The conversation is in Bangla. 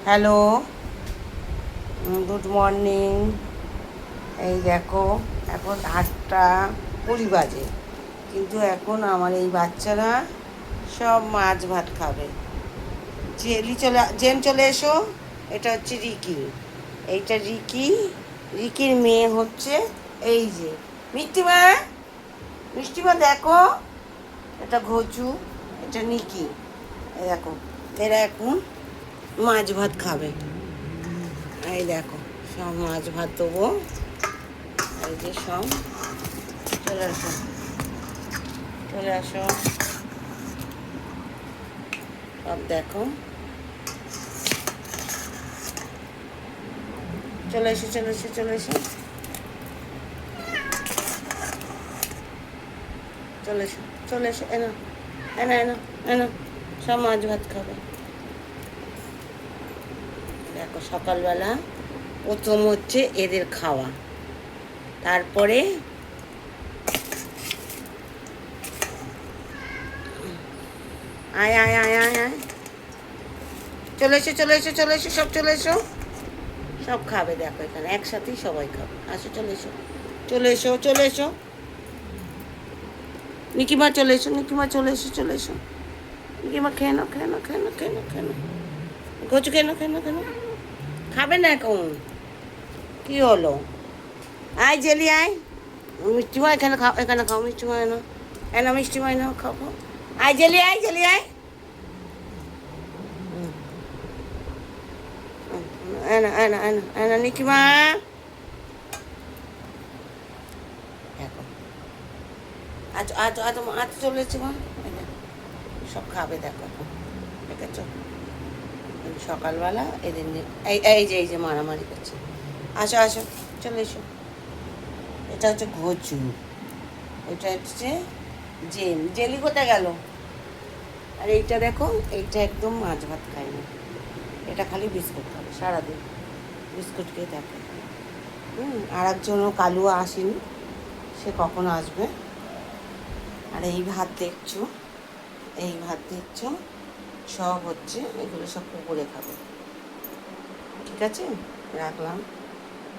Hello, good morning. এই দেখো, এখন 8টা 20 বাজে, কিন্তু এখন আমার এই বাচ্চারা সব মাছ ভাত খাবে। জেন চলে এসো। এটা হচ্ছে রিকি, এইটা রিকি। রিকির মেয়ে হচ্ছে এই যে মিষ্টিমা। মিষ্টিমা দেখো, এটা ঘচু, এটা নিকি। এই দেখো, এরা এখন মাছ ভাত খাবে। এই দেখো, সব মাছ ভাত দেবো। এই যে সব, চলে আসো, চলে আসো, সব দেখো, চলে এসো, চলে এসো, চলে এসো, চলে এসো, চলে এসো। এনো, এনো, এনো, এনো, সব মাছ ভাত খাবে। দেখো, সকালবেলা প্রথম হচ্ছে এদের খাওয়া, তারপরে আয় আয় আয় আয় আয়, চলে এসো, চলে এসো, চলে এসো, সব চলে এসো, সব খাবে। দেখো, এখানে একসাথেই সবাই খাবে। আসো, চলে এসো, চলে এসো, চলে এসো, নিকিমা চলে এসো, নিকিমা চলে এসো, চলে এসো, নিকিমা খেয়ে নাও, খেয়ে নাও, খেয়ে নাও, খেয়ে নাও, খেয়ে নাও, ঘচু খেয়ে নাও, খেয়ে নাও, খেয়ে নাও। খাবে না এখন? কি হলো? আয় জেলি, আয় মিষ্টিমা, এখানে খাও, এখানে খাও, মিষ্টিমা এনো, এনো মিষ্টিমা এনো, খাও খাও। আয় জেলি, আয় জেলি, আয়, এনো এনো এনো এনো নিকিমা। দেখো, আজ আজ আজ আজ চলে এসেছে মা। সব খাবে, দেখো এখন, ঠিক আছে? সকালবেলা এদের নিয়ে এই যে মারামারি করছে। আসো আসো, চলে এসো। এটা হচ্ছে ঘচু, এটা হচ্ছে জেলি কোথায় গেল? আর এইটা দেখো, এইটা একদম মাছ ভাত খায়নি, এটা খালি বিস্কুট খাবে সারাদিন, বিস্কুট খেয়ে থাকে। আর একজনও কালুয়া আসেনি, সে কখন আসবে? আর এই ভাত দেখছো, এই ভাত দেখছো, সব হচ্ছে এগুলো সব পুকুরে খাবে। ঠিক আছে, রাখলাম।